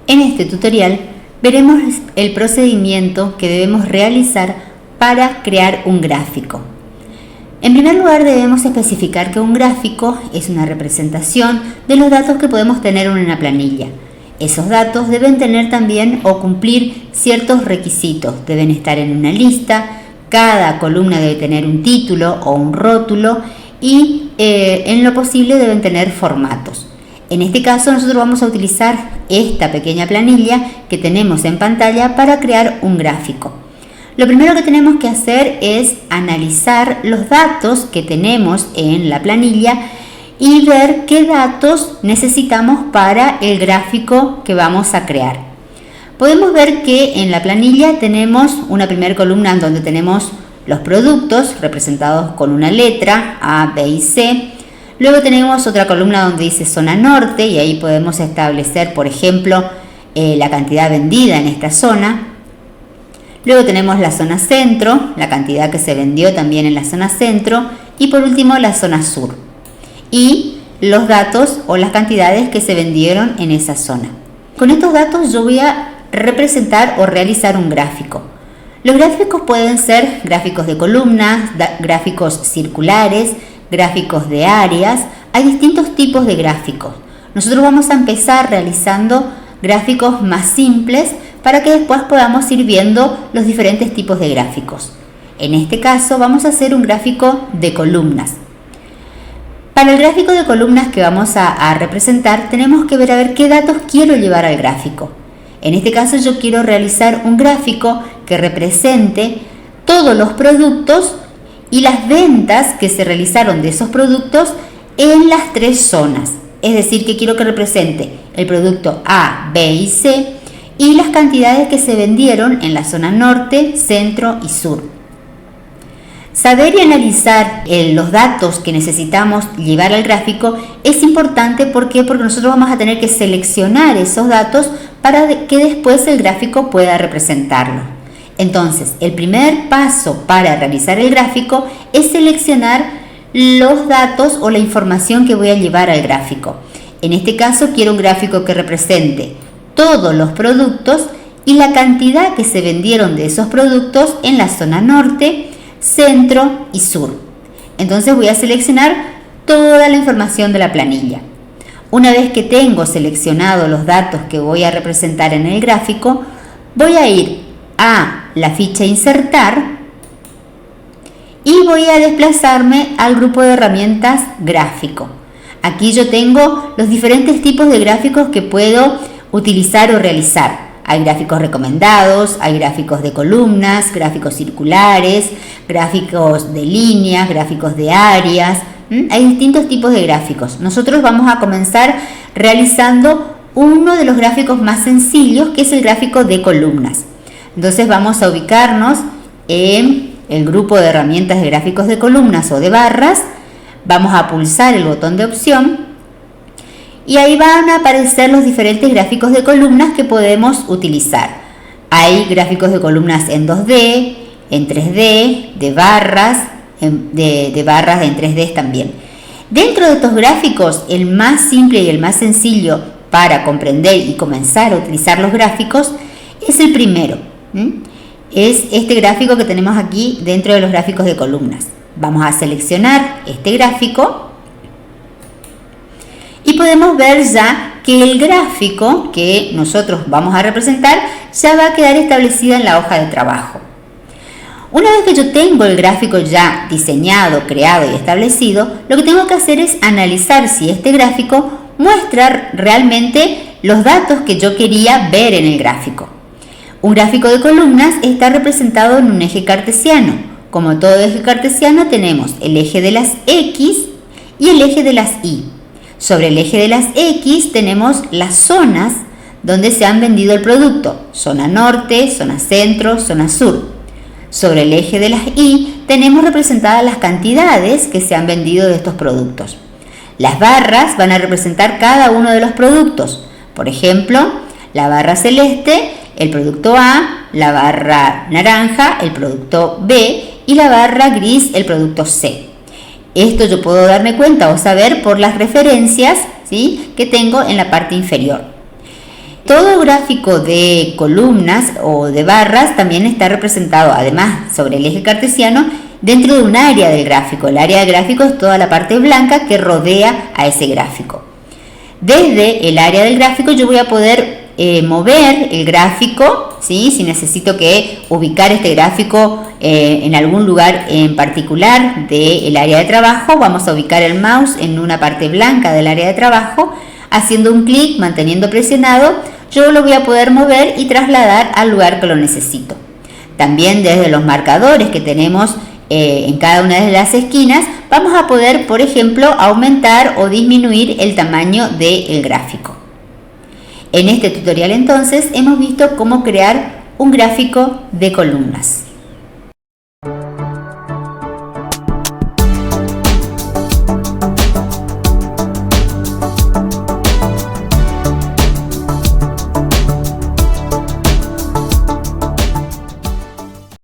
En este tutorial veremos el procedimiento que debemos realizar para crear un gráfico. En primer lugar, debemos especificar que un gráfico es una representación de los datos que podemos tener en una planilla. Esos datos deben tener también o cumplir ciertos requisitos. Deben estar en una lista, cada columna debe tener un título o un rótulo y en lo posible deben tener formatos. En este caso nosotros vamos a utilizar esta pequeña planilla que tenemos en pantalla para crear un gráfico. Lo primero que tenemos que hacer es analizar los datos que tenemos en la planilla y ver qué datos necesitamos para el gráfico que vamos a crear. Podemos ver que en la planilla tenemos una primera columna en donde tenemos los productos representados con una letra A, B y C. Luego tenemos otra columna donde dice zona norte y ahí podemos establecer, por ejemplo, la cantidad vendida en esta zona. Luego tenemos la zona centro, la cantidad que se vendió también en la zona centro y por último la zona sur y los datos o las cantidades que se vendieron en esa zona. Con estos datos yo voy a representar o realizar un gráfico. Los gráficos pueden ser gráficos de columnas, gráficos circulares, gráficos de áreas. Hay distintos tipos de gráficos. Nosotros vamos a empezar realizando gráficos más simples para que después podamos ir viendo los diferentes tipos de gráficos. En este caso vamos a hacer un gráfico de columnas. Para el gráfico de columnas que vamos a representar tenemos que ver a ver qué datos quiero llevar al gráfico. En este caso yo quiero realizar un gráfico que represente todos los productos y las ventas que se realizaron de esos productos en las tres zonas. Es decir, que quiero que represente el producto A, B y C y las cantidades que se vendieron en la zona norte, centro y sur. Saber y analizar los datos que necesitamos llevar al gráfico es importante. ¿Por qué? Porque nosotros vamos a tener que seleccionar esos datos para que después el gráfico pueda representarlo. Entonces, el primer paso para realizar el gráfico es seleccionar los datos o la información que voy a llevar al gráfico. En este caso, quiero un gráfico que represente todos los productos y la cantidad que se vendieron de esos productos en la zona norte, centro y sur. Entonces voy a seleccionar toda la información de la planilla. Una vez que tengo seleccionado los datos que voy a representar en el gráfico, voy a ir a la ficha insertar y voy a desplazarme al grupo de herramientas gráfico. Aquí yo tengo los diferentes tipos de gráficos que puedo utilizar o realizar. Hay gráficos recomendados, hay gráficos de columnas, gráficos circulares, gráficos de líneas, gráficos de áreas. Hay distintos tipos de gráficos. Nosotros vamos a comenzar realizando uno de los gráficos más sencillos, que es el gráfico de columnas. Entonces vamos a ubicarnos en el grupo de herramientas de gráficos de columnas o de barras. Vamos a pulsar el botón de opción y ahí van a aparecer los diferentes gráficos de columnas que podemos utilizar. Hay gráficos de columnas en 2D, en 3D, de barras en 3D también. Dentro de estos gráficos, el más simple y el más sencillo para comprender y comenzar a utilizar los gráficos es el primero. Es este gráfico que tenemos aquí dentro de los gráficos de columnas. Vamos a seleccionar este gráfico y podemos ver ya que el gráfico que nosotros vamos a representar ya va a quedar establecida en la hoja de trabajo. Una vez que yo tengo el gráfico ya diseñado, creado y establecido, lo que tengo que hacer es analizar si este gráfico muestra realmente los datos que yo quería ver en el gráfico. Un gráfico de columnas está representado en un eje cartesiano. Como todo eje cartesiano tenemos el eje de las X y el eje de las Y. Sobre el eje de las X tenemos las zonas donde se han vendido el producto. Zona norte, zona centro, zona sur. Sobre el eje de las Y tenemos representadas las cantidades que se han vendido de estos productos. Las barras van a representar cada uno de los productos. Por ejemplo, la barra celeste, el producto A, la barra naranja, el producto B y la barra gris, el producto C. Esto yo puedo darme cuenta o saber por las referencias, ¿sí?, que tengo en la parte inferior. Todo gráfico de columnas o de barras también está representado, además sobre el eje cartesiano, dentro de un área del gráfico. El área del gráfico es toda la parte blanca que rodea a ese gráfico. Desde el área del gráfico yo voy a poder mover el gráfico, ¿sí? Si necesito ubicar este gráfico en algún lugar en particular del área de trabajo, vamos a ubicar el mouse en una parte blanca del área de trabajo, haciendo un clic, manteniendo presionado, yo lo voy a poder mover y trasladar al lugar que lo necesito. También desde los marcadores que tenemos en cada una de las esquinas, vamos a poder, por ejemplo, aumentar o disminuir el tamaño del gráfico. En este tutorial entonces hemos visto cómo crear un gráfico de columnas.